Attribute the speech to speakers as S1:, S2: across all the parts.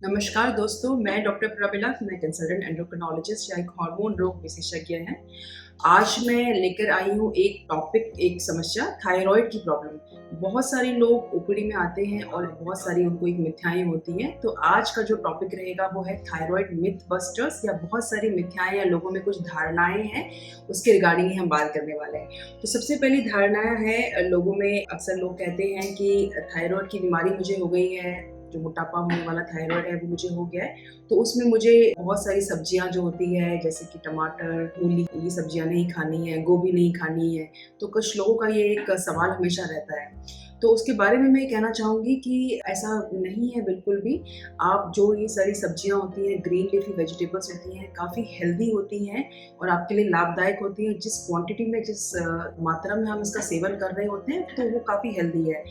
S1: नमस्कार दोस्तों, मैं डॉक्टर प्रमिला, मैं कंसल्टेंट एंडोक्रिनोलॉजिस्ट या एक हार्मोन रोग विशेषज्ञ हैं। आज मैं लेकर आई हूँ एक टॉपिक, एक समस्या, थायराइड की प्रॉब्लम। बहुत सारे लोग ओपीडी में आते हैं और बहुत सारी उनको एक मिथ्याएँ होती हैं। तो आज का जो टॉपिक रहेगा वो है थायराइड मिथ बस्टर्स, या बहुत सारी मिथ्याएँ या लोगों में कुछ धारणाएँ हैं, उसके रिगार्डिंग ही हम बात करने वाले हैं। तो सबसे पहली धारणा है, लोगों में अक्सर लोग कहते हैं कि थायराइड की बीमारी मुझे हो गई है, जो मोटापा होने वाला थायराइड है वो मुझे हो गया है, तो उसमें मुझे बहुत सारी सब्जियां जो होती है जैसे कि टमाटर, मूली, ये सब्जियां नहीं खानी है, गोभी नहीं खानी है। तो कुछ लोगों का ये एक सवाल हमेशा रहता है। तो उसके बारे में मैं कहना चाहूँगी कि ऐसा नहीं है बिल्कुल भी। आप जो ये सारी सब्जियां होती हैं, ग्रीन लीफी वेजिटेबल्स होती हैं, काफ़ी हेल्दी होती हैं और आपके लिए लाभदायक होती हैं। जिस क्वांटिटी में, जिस मात्रा में हम इसका सेवन कर रहे होते हैं, तो वो काफ़ी हेल्दी है।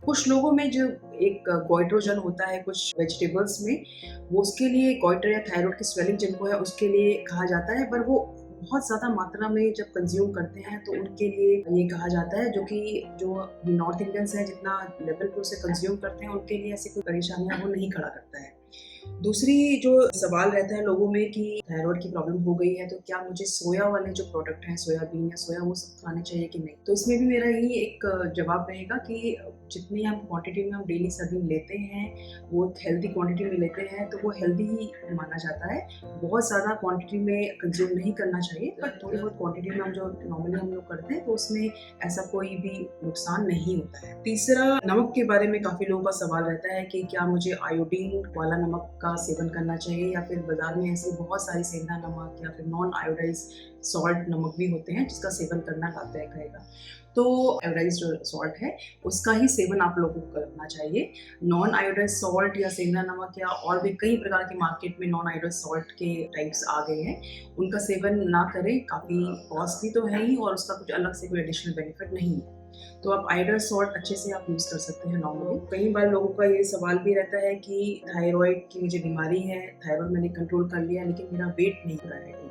S1: कुछ लोगों में जो एक गोइट्रोजन होता है कुछ वेजिटेबल्स में, वो उसके लिए गोइटर या थायराइड की स्वेलिंग जिनको है उसके लिए कहा जाता है, पर वो बहुत ज़्यादा मात्रा में जब कंज्यूम करते हैं तो उनके लिए ये कहा जाता है, जो नॉर्थ इंडियंस हैं जितना लेवल पे उसे कंज्यूम करते हैं उनके लिए ऐसी कोई परेशानियां वो नहीं खड़ा करता है। दूसरी जो सवाल रहता है लोगों में कि थायराइड की प्रॉब्लम हो गई है तो क्या मुझे सोया वाले जो प्रोडक्ट हैं, सोयाबीन या सोया, वो सब खाने चाहिए कि नहीं? तो इसमें भी मेरा यही एक जवाब रहेगा कि जितनी हम क्वांटिटी में हम डेली सर्विंग लेते हैं, वो हेल्दी क्वांटिटी में लेते हैं तो वो हेल्दी ही माना जाता है। बहुत ज़्यादा क्वांटिटी में कंज्यूम नहीं करना चाहिए, पर थोड़ी बहुत क्वांटिटी में हम जो नॉर्मली हम लोग करते हैं तो उसमें ऐसा कोई भी नुकसान नहीं होता है। तीसरा, नमक के बारे में काफ़ी लोगों का सवाल रहता है कि क्या मुझे आयोडीन वाला नमक का सेवन करना चाहिए, या फिर बाजार में ऐसे बहुत सारी सेंधा नमक या फिर नॉन आयोडाइज्ड सॉल्ट नमक भी होते हैं जिसका सेवन करना लाभदायक रहेगा। तो आयोडाइज्ड जो सॉल्ट है उसका ही सेवन आप लोगों को करना चाहिए। नॉन आयोडाइज्ड सॉल्ट या सेंधा नमक या और भी कई प्रकार के मार्केट में नॉन आयोडाइज्ड सॉल्ट के टाइप्स आ गए हैं, उनका सेवन ना करें। काफ़ी कॉस्टली तो है ही और उसका कुछ अलग से कोई एडिशनल बेनिफिट नहीं है। तो आप आयोडाइज्ड सॉल्ट अच्छे से आप यूज़ कर सकते हैं नॉर्मली। कई बार लोगों का ये सवाल भी रहता है कि थायराइड की मुझे बीमारी है, थायराइड मैंने कंट्रोल कर लिया लेकिन मेरा वेट नहीं बढ़ा है ठीक।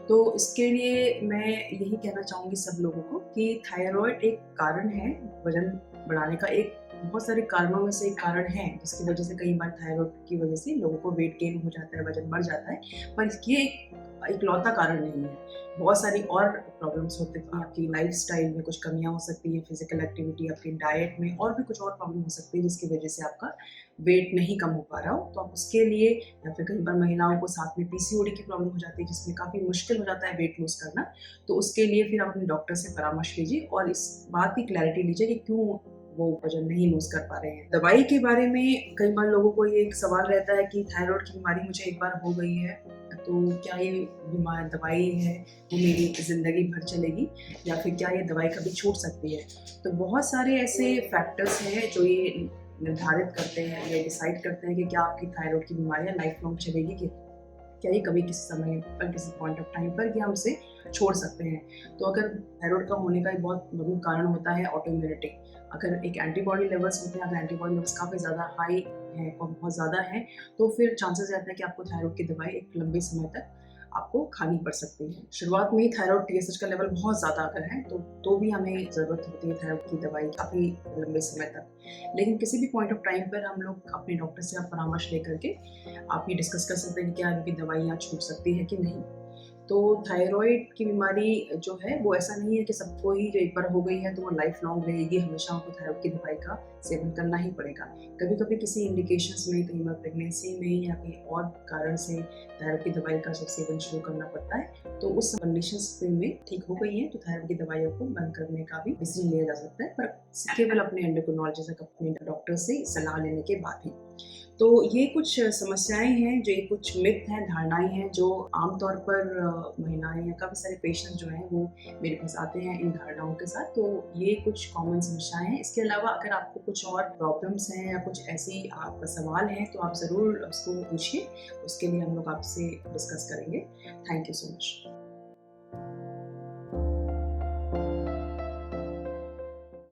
S1: तो इसके लिए मैं यही कहना चाहूँगी सब लोगों को कि थायराइड एक कारण है वज़न बढ़ाने का, एक बहुत सारे कारणों में से एक कारण है जिसकी वजह से कई बार थायराइड की वजह से लोगों को वेट गेन हो जाता है, वज़न बढ़ जाता है। पर ये इकलौता कारण नहीं है। बहुत सारी और प्रॉब्लम्स होती हैं, आपकी लाइफ़स्टाइल में कुछ कमियाँ हो सकती हैं, फिज़िकल एक्टिविटी, आपकी डाइट में और भी कुछ और प्रॉब्लम हो सकती है जिसकी वजह से आपका वेट नहीं कम हो पा रहा हो। तो आप उसके लिए, या फिर कई बार महिलाओं को साथ में पीसीओडी की प्रॉब्लम हो जाती है जिसमें काफ़ी मुश्किल हो जाता है वेट लूज़ करना। तो उसके लिए फिर आप अपने डॉक्टर से परामर्श लीजिए और इस बात की क्लैरिटी लीजिए कि क्यों वो वज़न नहीं लूज़ कर पा रहे हैं। दवाई के बारे में कई बार लोगों को ये एक सवाल रहता है कि थायराइड की बीमारी मुझे एक बार हो गई है, तो क्या ये दवाई है वो मेरी ज़िंदगी भर चलेगी, या फिर क्या ये दवाई कभी छूट सकती है? तो बहुत सारे ऐसे फैक्टर्स हैं जो ये निर्धारित करते हैं या डिसाइड करते हैं कि क्या आपकी थायराइड की बीमारियाँ लाइफ लॉन्ग चलेगी कि क्या ये कभी किसी समय पर, किसी पॉइंट ऑफ टाइम पर, या हम उसे छोड़ सकते हैं। तो अगर थायराइड का होने का एक बहुत प्रमुख कारण होता है ऑटोइम्यूनिटी। अगर एक एंटीबॉडी लेवल्स होते हैं, अगर एंटीबॉडी लेवल्स काफ़ी ज़्यादा हाई हैं और बहुत ज़्यादा हैं, तो फिर चांसेस रहता है कि आपको थायराइड की दवाई एक लंबे समय तक आपको खानी पड़ सकती है। शुरुआत में ही थायराइड टीएसएच का लेवल बहुत ज़्यादा अगर है तो भी हमें ज़रूरत होती है थायराइड की दवाई काफ़ी लंबे समय तक। लेकिन किसी भी पॉइंट ऑफ टाइम पर हम लोग अपने डॉक्टर से आप परामर्श लेकर के आप ये डिस्कस कर सकते हैं कि क्या इनकी दवाइयाँ छूट सकती है कि नहीं। तो थायराइड की बीमारी जो है वो ऐसा नहीं है कि सबको ही, जो एक बार हो गई है तो वो लाइफ लॉन्ग रहेगी, हमेशा उनको थायराइड की दवाई का सेवन करना ही पड़ेगा। कभी कभी किसी इंडिकेशंस में, कई बार प्रेगनेंसी में या कहीं और कारण से थायराइड की दवाई का जब सेवन शुरू करना पड़ता है, तो उस कंडीशंस में ठीक हो गई है तो थायराइड की दवाइयों को बंद करने का भी डिसीजन लिया जा सकता है, पर केवल अपने एंडोक्रिनोलॉजिस्ट, अपने डॉक्टर से सलाह लेने के बाद ही। तो ये कुछ समस्याएँ हैं, जो ये कुछ मिथ हैं, धारणाएँ हैं जो आमतौर पर महिलाएँ या काफ़ी सारे पेशेंट्स जो हैं वो मेरे पास आते हैं इन धारणाओं के साथ। तो ये कुछ कॉमन समस्याएँ हैं। इसके अलावा अगर आपको कुछ और प्रॉब्लम्स हैं या कुछ ऐसी आपका सवाल है तो आप ज़रूर उसको पूछिए। उसके लिए हम लोग आपसे डिस्कस करेंगे। Thank you so much.